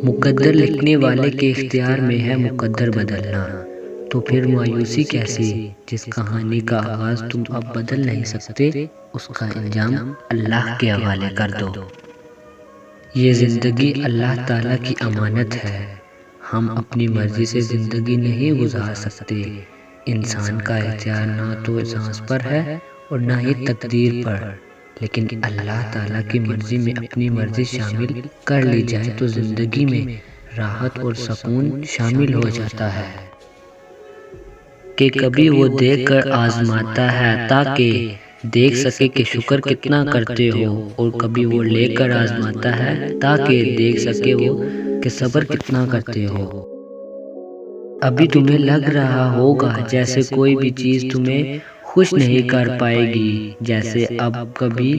مقدر لکھنے والے کے اختیار میں ہے مقدر بدلنا، تو پھر مایوسی کیسی جس کہانی کا آغاز تم اب بدل نہیں سکتے، اس کا انجام اللہ کے حوالے کر دو۔ یہ زندگی اللہ تعالیٰ کی امانت ہے، ہم اپنی مرضی سے زندگی نہیں گزار سکتے۔ انسان کا اختیار نہ تو سانس پر ہے اور نہ ہی تقدیر پر، لیکن اللہ تعالیٰ کی مرضی میں اپنی مرضی شامل کر لی جائے تو زندگی میں راحت اور سکون شامل ہو جاتا ہے۔ کہ کبھی وہ دیکھ کر آزماتا ہے تاکہ دیکھ سکے کہ شکر کتنا کرتے ہو، اور کبھی وہ لے کر آزماتا ہے تاکہ دیکھ سکے وہ کہ صبر کتنا کرتے ہو۔ ابھی تمہیں لگ رہا ہوگا جیسے کوئی بھی چیز تمہیں خوش نہیں کر پائے گی، جیسے اب کبھی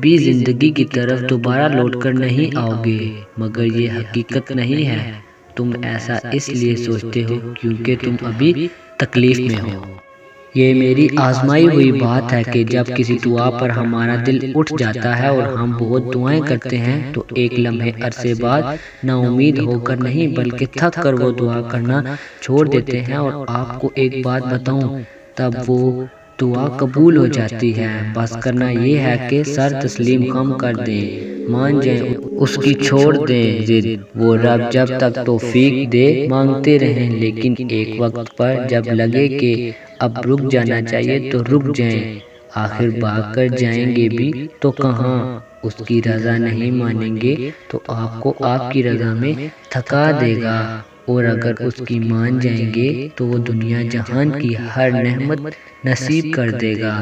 بھی زندگی کی طرف دوبارہ لوٹ کر نہیں آؤ گے، مگر یہ حقیقت نہیں ہے۔ تم ایسا اس لیے سوچتے ہو کیونکہ تم ابھی تکلیف میں ہو۔ یہ میری آزمائی ہوئی بات ہے کہ جب کسی دعا پر ہمارا دل اٹھ جاتا ہے اور ہم بہت دعائیں کرتے ہیں تو ایک لمحے عرصے بعد نا امید ہو کر نہیں بلکہ تھک کر وہ دعا کرنا چھوڑ دیتے ہیں، اور آپ کو ایک بات بتاؤں، تب وہ دعا قبول ہو جاتی ہے۔ بس کرنا یہ ہے کہ سر تسلیم خم کر دیں، مان جائیں، اس کی چھوڑ دیں ضد۔ وہ رب جب تک توفیق دے مانگتے رہیں، لیکن ایک وقت پر جب لگے کہ اب رک جانا چاہیے تو رک جائیں۔ آخر بھاگ کر جائیں گے بھی تو کہاں، اس کی رضا نہیں مانیں گے تو آپ کو آپ کی رضا میں تھکا دے گا، اور اگر اس کی مان جائیں گے تو وہ دنیا جہان کی ہر نعمت نصیب کر دے گا۔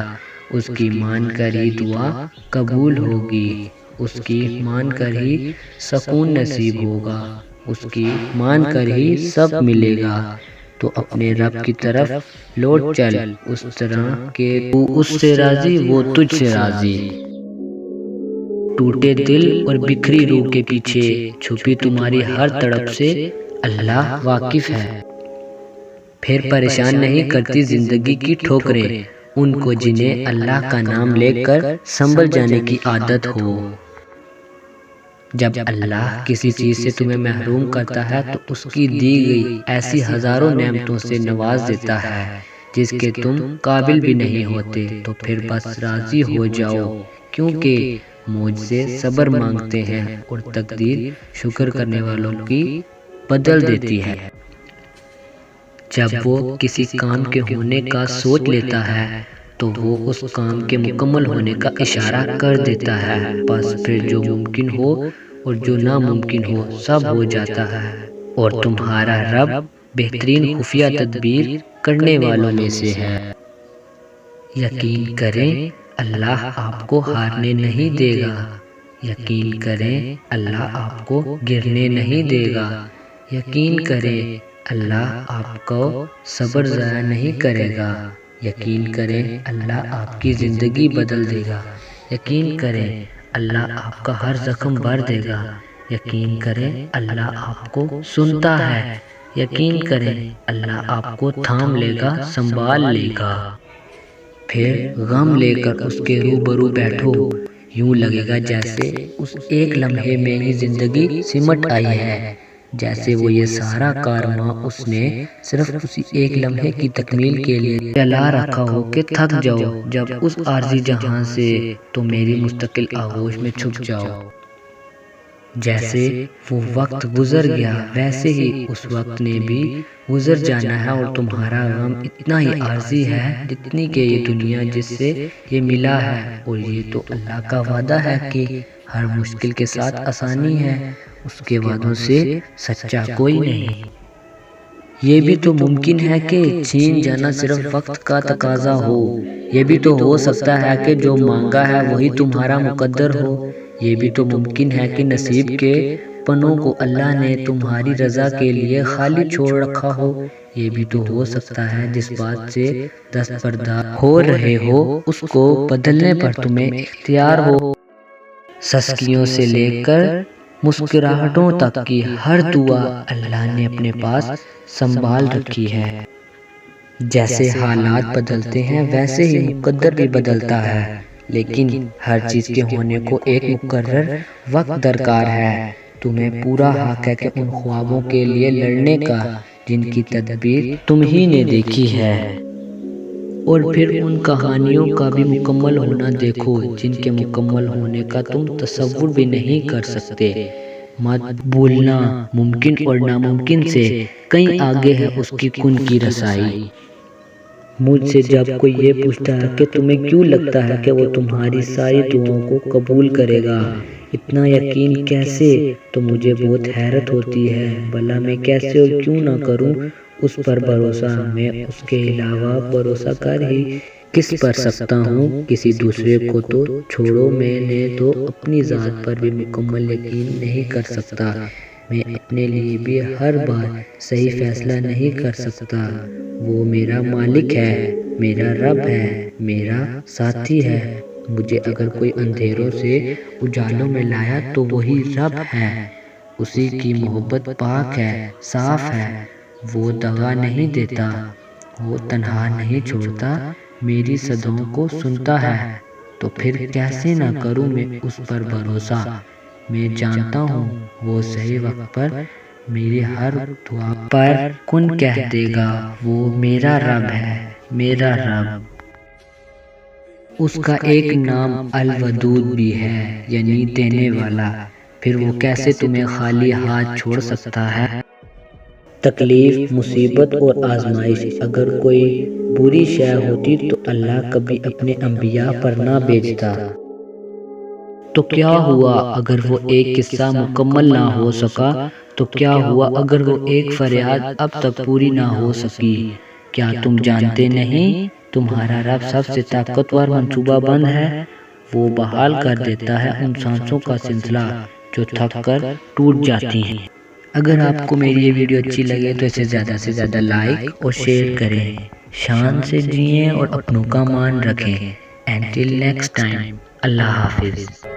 اس کی مان کر ہی دعا قبول ہوگی، اس کی مان کر ہی سکون نصیب ہوگا، اس کی مان کر ہی سب ملے گا۔ تو اپنے رب کی طرف لوٹ چل، اس طرح کہ تو اس سے راضی وہ تجھ سے راضی۔ ٹوٹے دل اور بکھری روح کے پیچھے چھپی تمہاری ہر تڑپ سے اللہ واقف ہے۔ پھر پریشان نہیں کرتی زندگی کی ٹھوکریں ان کو جنہیں اللہ کا نام لے کر سنبھل جانے کی عادت ہو۔ جب اللہ کسی چیز سے تمہیں محروم کرتا ہے تو اس کی دی گئی ایسی ہزاروں نعمتوں سے نواز دیتا ہے جس کے تم قابل بھی نہیں ہوتے، تو پھر بس راضی ہو جاؤ، کیونکہ مجھ سے صبر مانگتے ہیں اور تقدیر شکر کرنے والوں کی بدل دیتی ہے۔ جب وہ کسی کام کے ہونے کا سوچ لیتا ہے تو وہ اس کام کے مکمل ہونے کا اشارہ کر دیتا ہے، بس پھر جو ممکن ہو اور جو ناممکن ہو سب ہو جاتا ہے، اور تمہارا رب بہترین خفیہ تدبیر کرنے والوں میں سے ہے۔ یقین کریں اللہ آپ کو ہارنے نہیں دے گا، یقین کریں اللہ آپ کو گرنے نہیں دے گا، یقین کریں اللہ آپ کو صبر ضائع نہیں کرے گا، یقین کریں اللہ آپ کی زندگی بدل دے گا، یقین کریں اللہ آپ کا ہر زخم بھر دے گا، یقین کریں اللہ آپ کو سنتا ہے، یقین کریں اللہ آپ کو تھام لے گا، سنبھال لے گا۔ پھر غم لے کر اس کے روبرو بیٹھو، یوں لگے گا جیسے اس ایک لمحے میں ہی زندگی سمٹ آئی ہے، جیسے وہ یہ سارا کارواں اس نے صرف اسی ایک لمحے کی تکمیل کے لیے چلا رکھا ہو کہ تھک جاؤ جب اس عارضی جہاں سے تو میری مستقل آغوش میں چھپ جاؤ۔ جیسے وہ وقت گزر گیا ویسے ہی اس وقت نے بھی گزر جانا ہے، اور تمہارا غم اتنا ہی عارضی ہے جتنی کہ یہ دنیا جس سے یہ ملا ہے، اور یہ تو اللہ کا وعدہ ہے کہ ہر مشکل کے ساتھ آسانی ہے، اس کے وعدوں سے سچا کوئی نہیں۔ یہ بھی تو ممکن ہے کہ چھین جانا صرف وقت کا تقاضا ہو، یہ بھی تو ہو سکتا ہے کہ جو مانگا ہے وہی تمہارا مقدر ہو، یہ بھی تو ممکن ہے کہ نصیب کے پنوں کو اللہ نے تمہاری رضا کے لیے خالی چھوڑ رکھا ہو، یہ بھی تو ہو سکتا ہے جس بات سے دستبردار ہو رہے ہو اس کو بدلنے پر تمہیں اختیار ہو۔ سسکیوں سے لے کر مسکراہٹوں تک کی ہر دعا اللہ نے اپنے پاس سنبھال رکھی ہے۔ جیسے حالات بدلتے ہیں ویسے ہی مقدر بھی بدلتا ہے، لیکن ہر چیز کے ہونے کو ایک مقرر وقت درکار ہے۔ تمہیں پورا حق ہے کہ ان خوابوں کے لیے لڑنے کا جن کی تدبیر تم ہی نے دیکھی ہے، اور پھر ان کہانیوں کا بھی مکمل ہونا دیکھو جن کے مکمل ہونے کا تم تصور بھی نہیں کر سکتے۔ مت بھولنا ممکن اور ناممکن سے کہیں آگے ہے اس کی کن کی رسائی۔ مجھ سے جب کوئی یہ پوچھتا ہے کہ تمہیں کیوں لگتا ہے کہ وہ تمہاری ساری دعاؤں کو قبول کرے گا، اتنا یقین کیسے، تو مجھے بہت حیرت ہوتی ہے۔ بھلا میں کیسے اور کیوں نہ کروں اس پر بھروسہ؟ میں اس کے علاوہ بھروسہ کر ہی کس پر سکتا ہوں؟ کسی دوسرے کو تو چھوڑو، میں نے تو اپنی ذات پر بھی مکمل یقین نہیں کر سکتا۔ میں اپنے لیے بھی ہر بار صحیح فیصلہ نہیں کر سکتا۔ وہ میرا مالک ہے، میرا رب ہے، میرا ساتھی ہے۔ مجھے اگر کوئی اندھیروں سے اجالوں میں لایا تو وہی رب ہے۔ اسی کی محبت پاک ہے، صاف ہے۔ وہ دغا نہیں دیتا، وہ تنہا نہیں چھوڑتا، میری صداؤں کو سنتا ہے۔ تو پھر کیسے نہ کروں میں اس پر بھروسہ؟ میں جانتا ہوں وہ صحیح وقت پر میری ہر دعا پر کن کہہ دے گا۔ وہ میرا رب ہے، میرا رب۔ اس کا ایک نام الودود بھی ہے، یعنی دینے والا۔ پھر وہ کیسے تمہیں خالی ہاتھ چھوڑ سکتا ہے؟ تکلیف، مصیبت اور آزمائش اگر کوئی بری شے ہوتی تو اللہ کبھی اپنے انبیاء پر نہ بھیجتا۔ تو کیا ہوا اگر وہ ایک قصہ مکمل نہ ہو سکا؟ تو کیا ہوا اگر وہ ایک فریاد اب تک پوری نہ ہو سکی؟ کیا تم جانتے نہیں تمہارا رب سب سے طاقتور منصوبہ بند ہے؟ وہ بحال کر دیتا ہے ان سانسوں کا سلسلہ جو تھک کر ٹوٹ جاتی ہیں۔ اگر آپ کو میری یہ ویڈیو اچھی لگے تو اسے زیادہ سے زیادہ لائک اور شیئر کریں۔ شان سے جئیں اور اپنوں کا مان رکھیں۔ Until next time، اللہ حافظ۔